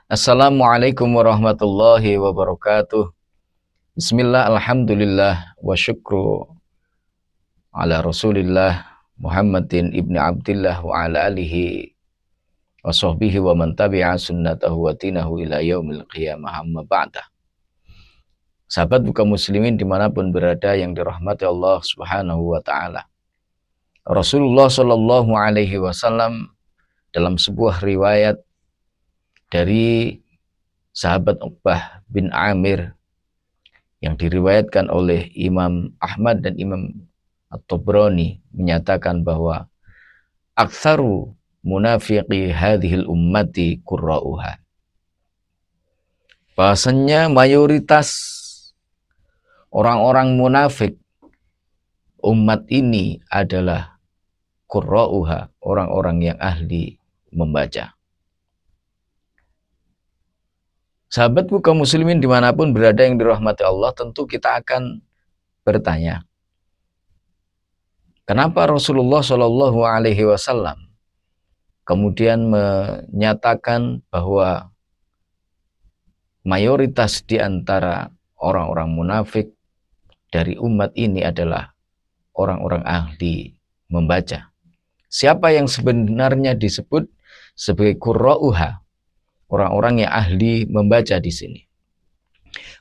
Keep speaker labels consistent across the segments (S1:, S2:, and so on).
S1: Assalamualaikum warahmatullahi wabarakatuh. Bismillah, alhamdulillah, wa syukru ala rasulillah Muhammadin ibni Abdillah wa ala alihi wa sahbihi wa man tabi'a sunnatahu wa tinahu ila yaumil qiyamah amma ba'dah. Sahabat buka muslimin dimanapun berada yang dirahmati Allah subhanahu wa ta'ala. Rasulullah sallallahu alaihi wasallam dalam sebuah riwayat dari sahabat Uqbah bin Amir yang diriwayatkan oleh Imam Ahmad dan Imam At-Tabrani menyatakan bahwa aktsaru munafiqi hadhil ummati qurra'uha, bahasanya mayoritas orang-orang munafik umat ini adalah qurra'uha, orang-orang yang ahli membaca. Sahabat buka muslimin dimanapun berada yang dirahmati Allah, tentu kita akan bertanya, kenapa Rasulullah Shallallahu Alaihi Wasallam kemudian menyatakan bahwa mayoritas di antara orang-orang munafik dari umat ini adalah orang-orang ahli membaca. Siapa yang sebenarnya disebut sebagai qurra'uha, orang-orang yang ahli membaca di sini?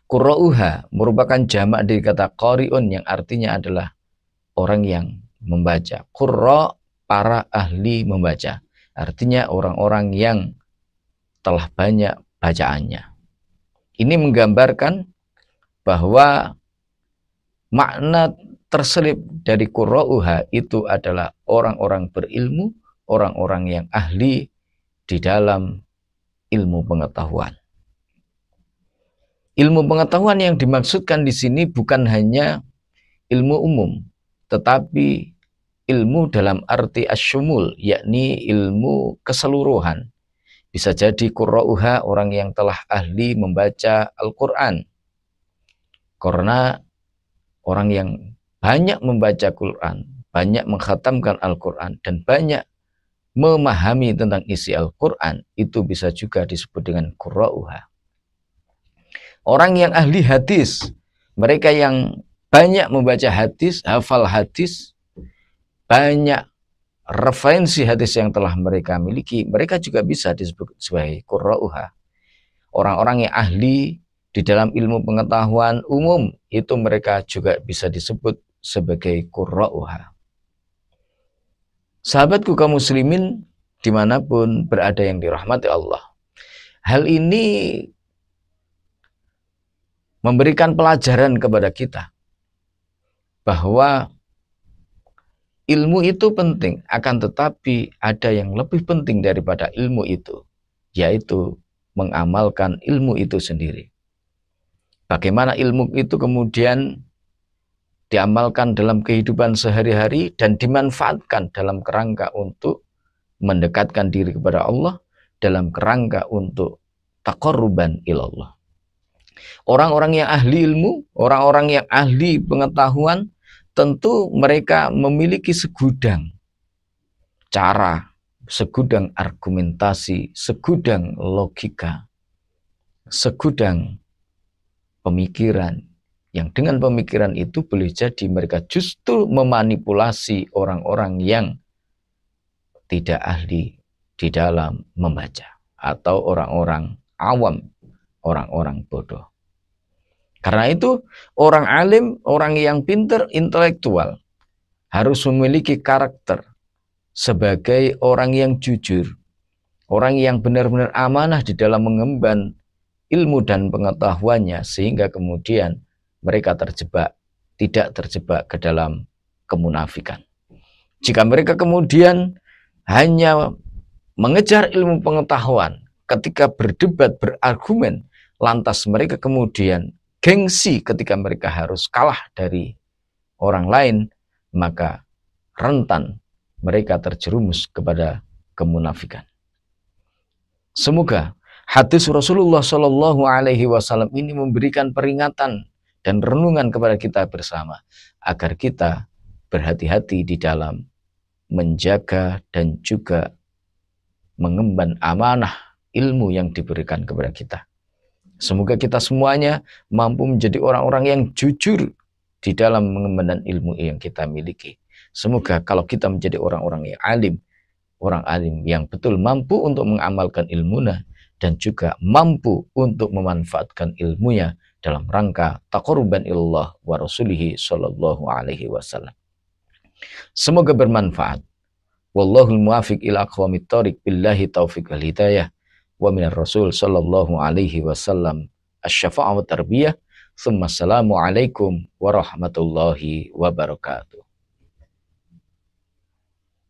S1: Qurra'uha merupakan jamak dari kata qari'un yang artinya adalah orang yang membaca. Qurra, para ahli membaca. Artinya orang-orang yang telah banyak bacaannya. Ini menggambarkan bahwa makna terselip dari qurra'uha itu adalah orang-orang berilmu, orang-orang yang ahli di dalam ilmu pengetahuan. Ilmu pengetahuan yang dimaksudkan di sini bukan hanya ilmu umum, tetapi ilmu dalam arti asyumul, yakni ilmu keseluruhan. Bisa jadi qurra'uha orang yang telah ahli membaca Al-Quran. Karena orang yang banyak membaca Quran, banyak mengkhatamkan Al-Quran, dan banyak memahami tentang isi Al-Quran, itu bisa juga disebut dengan qurra'uha. Orang yang ahli hadis, mereka yang banyak membaca hadis, hafal hadis, banyak referensi hadis yang telah mereka miliki, mereka juga bisa disebut sebagai qurra'uha. Orang-orang yang ahli di dalam ilmu pengetahuan umum, itu mereka juga bisa disebut sebagai qurra'uha. Sahabatku kaum muslimin dimanapun berada yang dirahmati Allah, hal ini memberikan pelajaran kepada kita bahwa ilmu itu penting, akan tetapi ada yang lebih penting daripada ilmu itu, yaitu mengamalkan ilmu itu sendiri. Bagaimana ilmu itu kemudian diamalkan dalam kehidupan sehari-hari dan dimanfaatkan dalam kerangka untuk mendekatkan diri kepada Allah, dalam kerangka untuk taqarruban ilallah. Orang-orang yang ahli ilmu, orang-orang yang ahli pengetahuan, tentu mereka memiliki segudang cara, segudang argumentasi, segudang logika, segudang pemikiran, yang dengan pemikiran itu boleh jadi mereka justru memanipulasi orang-orang yang tidak ahli di dalam membaca, atau orang-orang awam, orang-orang bodoh. Karena itu orang alim, orang yang pintar, intelektual, harus memiliki karakter sebagai orang yang jujur, orang yang benar-benar amanah di dalam mengemban ilmu dan pengetahuannya, sehingga kemudian mereka tidak terjebak ke dalam kemunafikan. Jika mereka kemudian hanya mengejar ilmu pengetahuan, ketika berdebat, berargumen, lantas mereka kemudian gengsi ketika mereka harus kalah dari orang lain, maka rentan mereka terjerumus kepada kemunafikan. Semoga hadis Rasulullah Shallallahu Alaihi Wasallam ini memberikan peringatan dan renungan kepada kita bersama, agar kita berhati-hati di dalam menjaga dan juga mengemban amanah ilmu yang diberikan kepada kita. Semoga kita semuanya mampu menjadi orang-orang yang jujur di dalam mengemban ilmu yang kita miliki. Semoga kalau kita menjadi orang-orang yang alim, orang alim yang betul mampu untuk mengamalkan ilmunya dan juga mampu untuk memanfaatkan ilmunya dalam rangka taqarruban ilallah wa rasulihi sallallahu alaihi wasallam. Semoga bermanfaat. Wallahul muwafiq ila aqwamit thoriq, billahi taufiq wal hidayah. Wa minar rasul sallallahu alaihi wasallam asy-syafa'ah wa tarbiyah. Assalamualaikum warahmatullahi wabarakatuh.